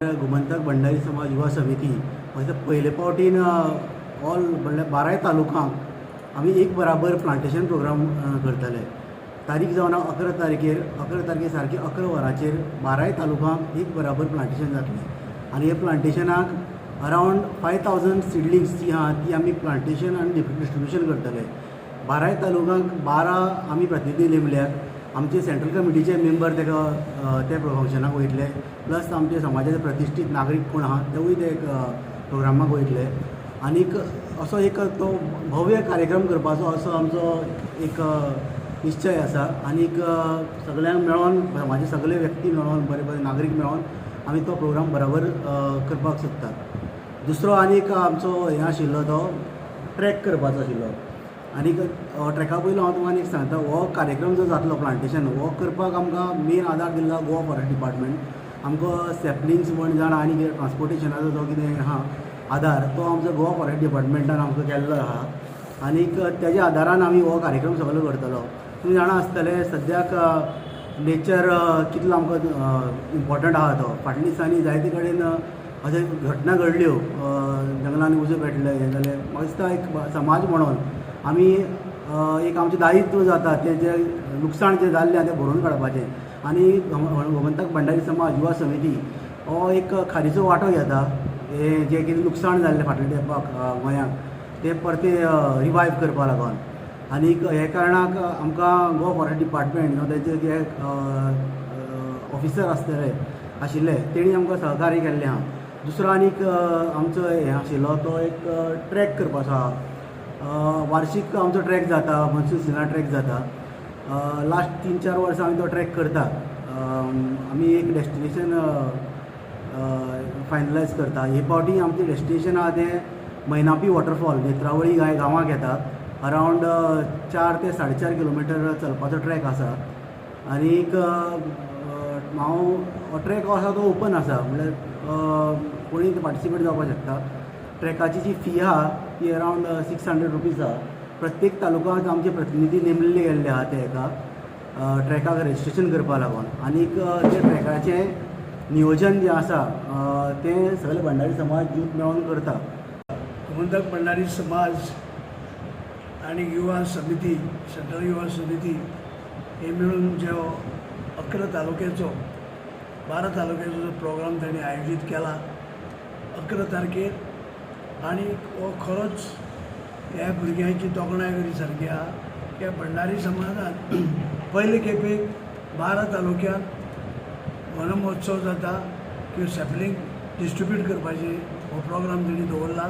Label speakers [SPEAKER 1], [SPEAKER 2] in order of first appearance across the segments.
[SPEAKER 1] गोमंतक भंडारी समाज युवा समिती म्हणजे पयले फावटीन ऑल म्हणल्यार 12 तालुकांक आमी एक बराबर प्लांटेशन प्रोग्राम करतले. तारीख जावन 11 तारखेर सारकी 11 वरांचेर 12 तालुकांक एक बराबर प्लांटेशन जातलें आनी हे प्लांटेशनाक अरावंड 5000 सिडलिंग्स जी आहा ती आमी प्लांटेशन आनी डिस्ट्रिब्युशन करतले. 12 तालुकांक 12 आमी प्रतिनिधी नेमल्यात. आमचे सेंट्रल कमिटीचे मेंबर त्या फंक्शनाक वयतले, प्लस आमचे समाजाचे प्रतिश्ठीत नागरीक कोण आहात तेवूय ते प्रोग्रामाक वयतले. आनीक असो एक तो भव्य कार्यक्रम करपाचो असो आमचो एक निश्चय आसा. आनीक सगळ्यांक मेळोन समाजाचे सगळे व्यक्ती मेळोन बरे बरे नागरीक मेळोन आमी तो प्रोग्राम बरोबर करपाक सोदतात. दुसरो आनीक आमचो हें आशिल्लो तो ट्रॅक करपाचो आशिल्लो. आनीक ट्रॅका पयलीं हांव तुमकां एक सांगता, हो कार्यक्रम जो जातलो प्लांटेशन हो करपाक आमकां मेन आदार दिल्लो गोवा फॉरेस्ट डिपार्टमेंट. आमकां सॅपलिंग्स म्हण जाण आनी कितें ट्रान्सपोर्टेशनाचो जो कितें आहा आदार तो आमचो गोवा फॉरेस्ट डिपार्टमेंटान आमकां केल्लो आहा. आनीक तेज्या आदारान आमी हो कार्यक्रम सगळो करतलो. तुमी जाणा आसतले सद्याक नेचर कितलो आमकां इम्पॉर्टंट आहा तो. फाटल्या दिसांनी जायते कडेन अशे घटना घडल्यो, जंगलांनी उजो पेटले हें जालें. म्हाका दिसता एक समाज म्हणून आमी एक आमचें दायित्व जाता तें जें लुकसाण जें जाल्लें तें भरून काडपाचें. आनी गोमंतक भंडारी समाज युवा समिती हो एक खारीचो वांटो घेता. हें जें कितें लुकसाण जाल्लें फाटल्या तेंपाक गोंयांक तें परतें रिवायव करपा लागून. आनीक हे कारणाक आमकां गोवा फॉरेस्ट डिपार्टमेंट तेजे जे ऑफिसर आशिल्ले तेणी आमकां सहकार्य केल्लें आहा. दुसरो आनीक आमचो हें आशिल्लो तो एक ट्रॅक करपाचो आहा. वार्षिक आमचो ट्रॅक जाता, मनसून सिजनल ट्रॅक जाता. लास्ट 3-4 वर्सां आमी तो ट्रॅक करता. आमी एक डेस्टिनेशन फायनलायज करता. हे फावटी आमचें डेस्टिनेशन आहा तें मैनापी वॉटरफॉल नेत्रावळी गांवांक येता. अरावंड 4 ते 4.5 किलोमिटर चलपाचो ट्रॅक आसा. आनीक हांव ट्रॅक हो आसा तो ओपन आसा, म्हणल्यार कोणीय पार्टिसिपेट जावपाक शकता. ट्रॅकाची जी फी आहा ती अरावंड 600 रुपीज आहा. प्रत्येक तालुकांत आमचे प्रतिनिधी नेमलेले गेल्ले आहा ते एका ट्रॅकाक रजिस्ट्रेशन करपा लागून. आनीक ते ट्रॅकाचें नियोजन जें आसा तें सगळे भंडारी समाज यूथ मेळोन करता.
[SPEAKER 2] गोमंतक भंडारी समाज आणि युवा समिती, सेंट्रल युवा समिती हे मिळून जो 11 तालुक्याचो 12 तालुक्याचो जो प्रोग्राम तांणी आयोजीत केला 11 तारखेर. आणि हो खरोच ह्या भुरग्यांची तोखणाय करी सारकी आहा. ह्या भंडारी समाजात पयले खेपेक 12 तालुक्यांत वन महोत्सव जाता किंवा सॅपलिंग डिस्ट्रिब्यूट करपाचे हो प्रोग्राम तेणी दवरला.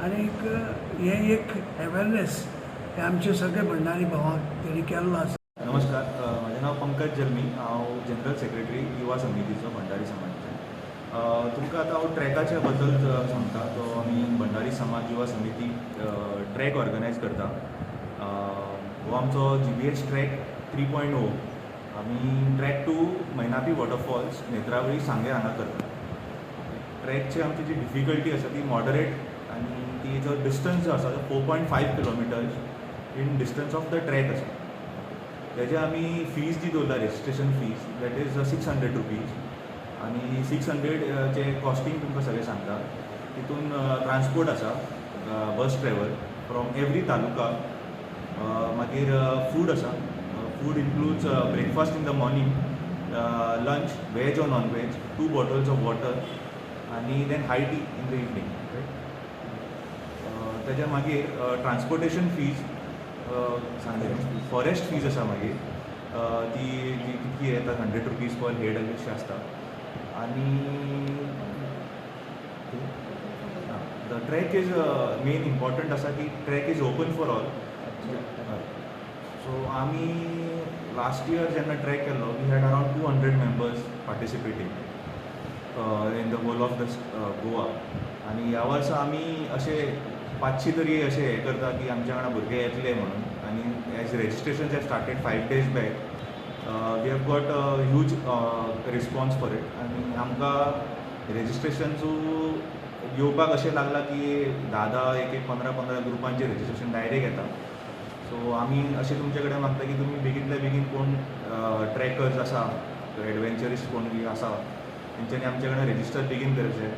[SPEAKER 2] आनीक हें एक अवेरनेस हे आमचे सगळे भंडारी भावांक तेणी केल्लो आसा.
[SPEAKER 3] नमस्कार, म्हजें नांव पंकज जल्मी, हांव जनरल सेक्रेटरी युवा समितीचो भंडारी समाजाचो. तुमकां आतां हांव ट्रॅकाच्या बद्दल सांगता. तो आमी भंडारी समाज युवा समिती ट्रॅक ऑर्गनायज करता. हो आमचो GPS ट्रॅक 3.0. आमी track to Mainapi waterfalls Netravali Sanguem हांगा करता. ट्रॅकची आमची जी डिफिकल्टी आसा ती मॉडरेट आनी ती जो डिस्टन्स जो आसा तो 4.5 kilometres in distance of the track आसा. तेजे आमी फीज जी दवरला registration fees that is 600 rupees. आनी 600 चे कॉस्टींग तुमकां सगळें सांगता. तितून ट्रान्सपोर्ट आसा, bus travel from every taluka. मागीर फूड आसा. Food includes breakfast in the morning, lunch veg or non veg, 2 bottles of water आनी then high tea in the evening. तेज्या मागीर ट्रान्सपोर्टेशन फीज सांगलें. फॉरेस्ट फीज आसा मागीर ती कितकी येता 100 रुपीज पर हेड अशी आसता. आनी the track is main important आसा की track is open for all. So आमी लास्ट इयर जेन्ना ट्रॅक केल्लो we had around 200 members participating in the whole of the Goa. आनी ह्या वर्सा आमी अशे 500 तरी अशें हें करता की आमच्या वांगडा भुरगे येतले म्हणून. आनी as registration have started 5 days back. We have got huge response for it. आनी आमकां रेजिस्ट्रेशनचो येवपाक अशें लागला की 10 एक 15 ग्रुपांचें रेजिस्ट्रेशन डायरेक्ट येता. सो आमी अशें तुमचे कडेन मागता की तुमी बेगींतल्या बेगीन कोण ट्रॅकर्स आसा एडवेंचरिस्ट कोण बी आसा तेंच्यांनी आमचे कडेन रेजिस्टर बेगीन करचें